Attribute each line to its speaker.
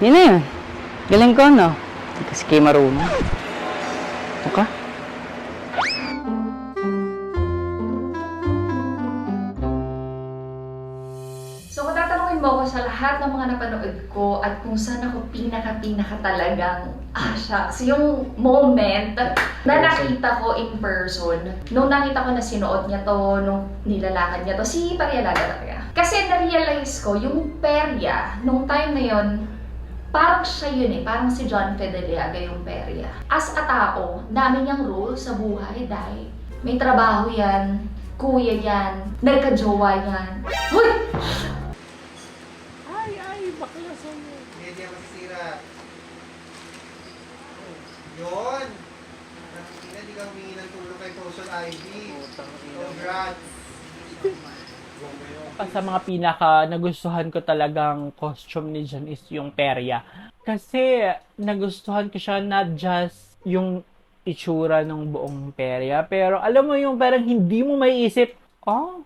Speaker 1: Yun na yun. Galing ko, no? Kasi kayo marunong. Okay?
Speaker 2: So kung tatanungin mo ako sa lahat ng mga napanood ko at kung saan ako pinaka talagang, shucks, yung moment na nakita ko in person, nung nakita ko na sinuot niya to, nung nilalakad niya to, si Parialaga talaga. Kasi na-realize ko, yung perya, nung time na yon, parang siya yun parang si John Fedeliaga yung perya. As a tao, dami niyang role sa buhay dahil may trabaho yan, kuya yan, nagka-jowa yan. Hoy!
Speaker 3: Hindi ako masisira. Yun! Hindi ka humingi ng tulong kay Potion Ivy. Congrats!
Speaker 4: Sa mga pinaka nagustuhan ko talagang costume ni Jan is yung perya. Kasi nagustuhan ko siya not just yung itsura ng buong perya, pero alam mo yung parang hindi mo maiisip, oh,